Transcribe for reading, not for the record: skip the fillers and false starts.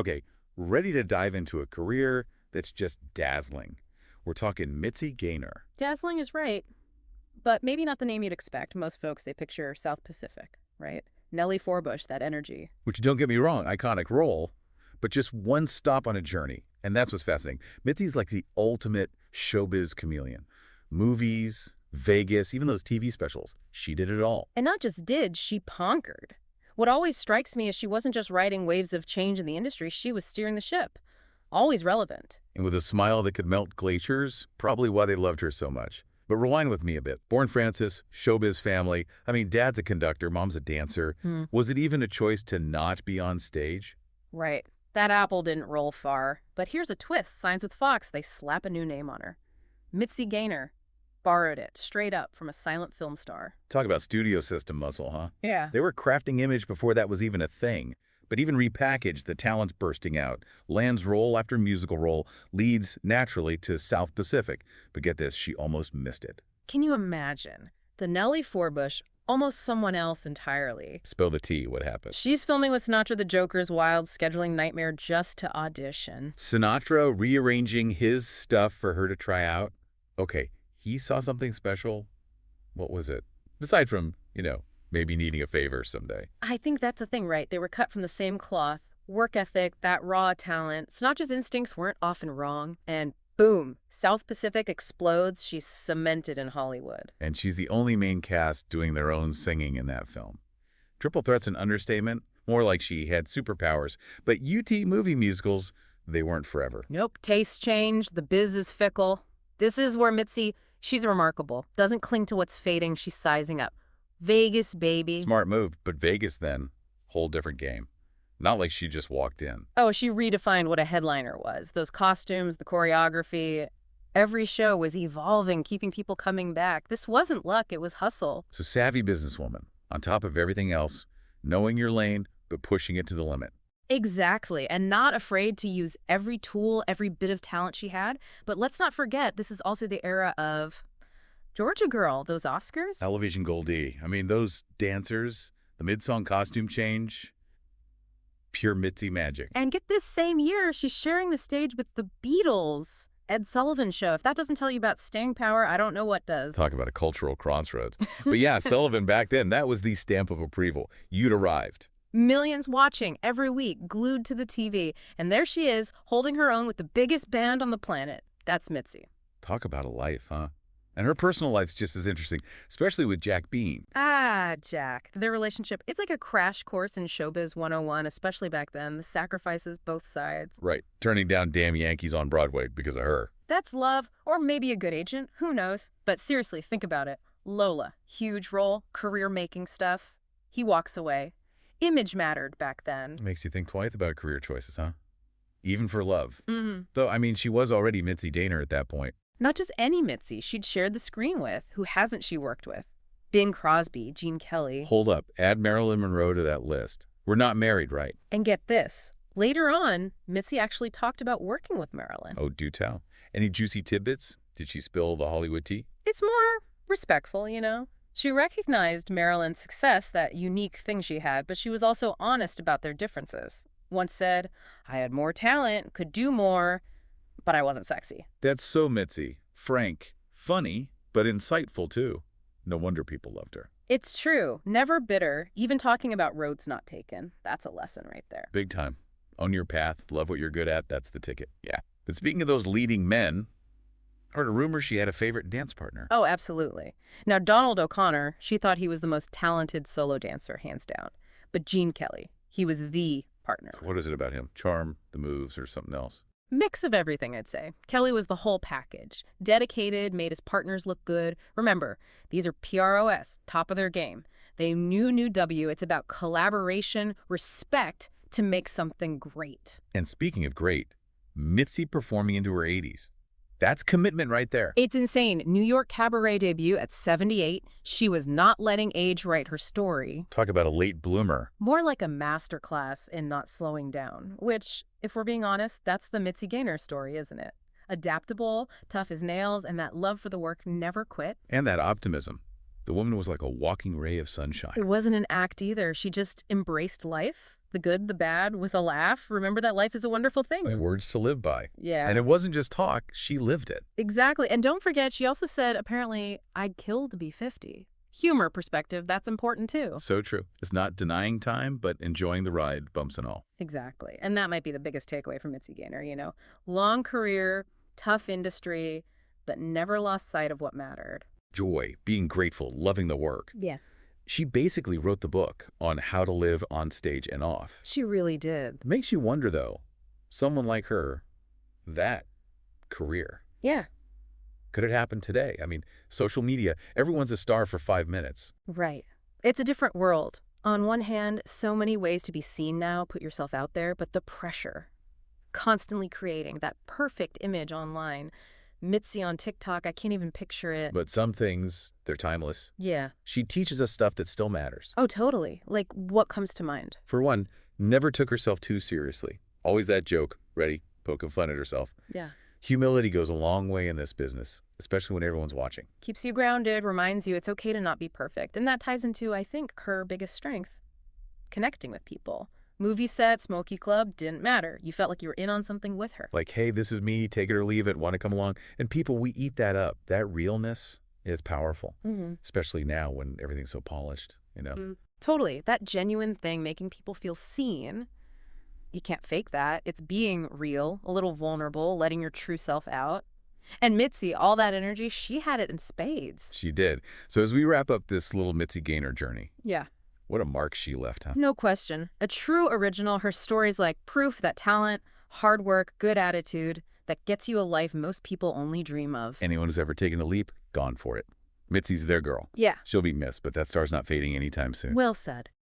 Okay, ready to dive into a career that's just dazzling. We're talking Mitzi Gaynor. Dazzling is right, but maybe not the name you'd expect. Most folks, they picture South Pacific, right? Nellie Forbush, that energy. Which, don't get me wrong, iconic role, but just one stop on a journey. And that's what's fascinating. Mitzi's like the ultimate showbiz chameleon. Movies, Vegas, even those TV specials. She did it all. And not just did, she conquered. What always strikes me is she wasn't just riding waves of change in the industry, she was steering the ship. Always relevant. And with a smile that could melt glaciers, probably why they loved her so much. But rewind with me a bit. Born Francis, showbiz family. I mean, dad's a conductor, mom's a dancer. Was it even a choice to not be on stage? Right. That apple didn't roll far. But here's a twist. Signs with Fox, they slap a new name on her. Mitzi Gaynor. Borrowed it, straight up, from a silent film star. Talk about studio system muscle, huh? Yeah. They were crafting image before that was even a thing. But even repackaged, the talent's bursting out. Lands role after musical role leads naturally to South Pacific. But get this, she almost missed it. Can you imagine? The Nellie Forbush, almost someone else entirely. Spill the tea, what happened? She's filming with Sinatra the Joker's wild scheduling nightmare just to audition. Sinatra rearranging his stuff for her to try out? Okay, he saw something special. What was it? Aside from, maybe needing a favor someday. I think that's the thing, right? They were cut from the same cloth. Work ethic, that raw talent. Sinatra's instincts weren't often wrong. And boom, South Pacific explodes. She's cemented in Hollywood. And she's the only main cast doing their own singing in that film. Triple Threat's an understatement. More like she had superpowers. But UT movie musicals, they weren't forever. Nope, tastes change. The biz is fickle. This is where Mitzi, she's remarkable. Doesn't cling to what's fading. She's sizing up. Vegas, baby. Smart move, but Vegas then, whole different game. Not like she just walked in. Oh, she redefined what a headliner was. Those costumes, the choreography. Every show was evolving, keeping people coming back. This wasn't luck, it was hustle. So savvy businesswoman, on top of everything else, knowing your lane, but pushing it to the limit. Exactly, and not afraid to use every tool, every bit of talent she had. But let's not forget, this is also the era of Georgia Girl, those Oscars. Television Goldie. I mean, those dancers, the mid-song costume change, pure Mitzi magic. And get this, same year, she's sharing the stage with the Beatles. Ed Sullivan Show. If that doesn't tell you about staying power, I don't know what does. Talk about a cultural crossroads. But yeah, Sullivan back then, that was the stamp of approval. You'd arrived. Millions watching every week, glued to the TV. And there she is, holding her own with the biggest band on the planet. That's Mitzi. Talk about a life, huh? And her personal life's just as interesting, especially with Jack Bean. Ah, Jack. Their relationship, it's like a crash course in Showbiz 101, especially back then. The sacrifices, both sides. Right. Turning down damn Yankees on Broadway because of her. That's love, or maybe a good agent. Who knows? But seriously, think about it. Lola, huge role, career-making stuff. He walks away. Image mattered back then. Makes you think twice about career choices, huh? Even for love. Mm-hmm. Though, I mean, she was already Mitzi Gaynor at that point. Not just any Mitzi she'd shared the screen with. Who hasn't she worked with? Bing Crosby, Gene Kelly. Hold up. Add Marilyn Monroe to that list. We're not married, right? And get this. Later on, Mitzi actually talked about working with Marilyn. Oh, do tell. Any juicy tidbits? Did she spill the Hollywood tea? It's more respectful, She recognized Marilyn's success, that unique thing she had, but she was also honest about their differences. Once said, I had more talent, could do more, but I wasn't sexy. That's so Mitzi. Frank. Funny, but insightful, too. No wonder people loved her. It's true. Never bitter. Even talking about roads not taken. That's a lesson right there. Big time. Own your path. Love what you're good at. That's the ticket. Yeah. But speaking of those leading men, I heard a rumor she had a favorite dance partner. Oh, absolutely. Now, Donald O'Connor, she thought he was the most talented solo dancer, hands down. But Gene Kelly, he was the partner. What is it about him? Charm, the moves, or something else? Mix of everything, I'd say. Kelly was the whole package. Dedicated, made his partners look good. Remember, these are PROS, top of their game. They knew W. It's about collaboration, respect to make something great. And speaking of great, Mitzi performing into her 80s. That's commitment right there. It's insane. New York Cabaret debut at 78. She was not letting age write her story. Talk about a late bloomer. More like a masterclass in not slowing down, which, if we're being honest, that's the Mitzi Gaynor story, isn't it? Adaptable, tough as nails, and that love for the work never quit. And that optimism. The woman was like a walking ray of It sunshine. wasn't an act either. She just embraced life, the good, the bad, with a laugh. Remember that life is a wonderful thing. Words to live by. Yeah. And it wasn't just talk, she lived it. Exactly. And don't forget, she also said, apparently, I'd kill to be 50. Humor perspective, that's important too. So true. It's not denying time, but enjoying the ride, bumps and all. Exactly. And that might be the biggest takeaway from Mitzi Gaynor, you know. Long career, tough industry, but never lost sight of what mattered. Joy, being grateful, loving the work. Yeah. She basically wrote the book on how to live on stage and off. She really did. It makes you wonder, though, someone like her, that career, Yeah. could it happen today? I mean, social media, everyone's a star for 5 minutes. Right. It's a different world. On one hand, so many ways to be seen now, put yourself out there, but the pressure. Constantly creating that perfect image online. Mitzi on TikTok, I can't even picture it. But some things, they're timeless. Yeah. She teaches us stuff that still matters. Oh, totally. Like, what comes to mind? For one, never took herself too seriously. Always that joke, ready, poking fun at herself. Yeah. Humility goes a long way in this business, especially when everyone's watching. Keeps you grounded, reminds you it's okay to not be perfect. And that ties into, I think, her biggest strength. Connecting with people. Movie set, smoky club, didn't matter. You felt like you were in on something with her. Like, hey, this is me, take it or leave it, want to come along. And people, we eat that up. That realness is powerful, especially now when everything's so polished, you know? Totally. That genuine thing, making people feel seen. You can't fake that. It's being real, a little vulnerable, letting your true self out. And Mitzi, all that energy, she had it in spades. She did. So as we wrap up this little Mitzi Gaynor journey, Yeah. what a mark she left, huh? No question. A true original. Her story's like proof that talent, hard work, good attitude, that gets you a life most people only dream of. Anyone who's ever taken a leap, gone for it. Mitzi's their girl. Yeah. She'll be missed, but that star's not fading anytime soon. Well said.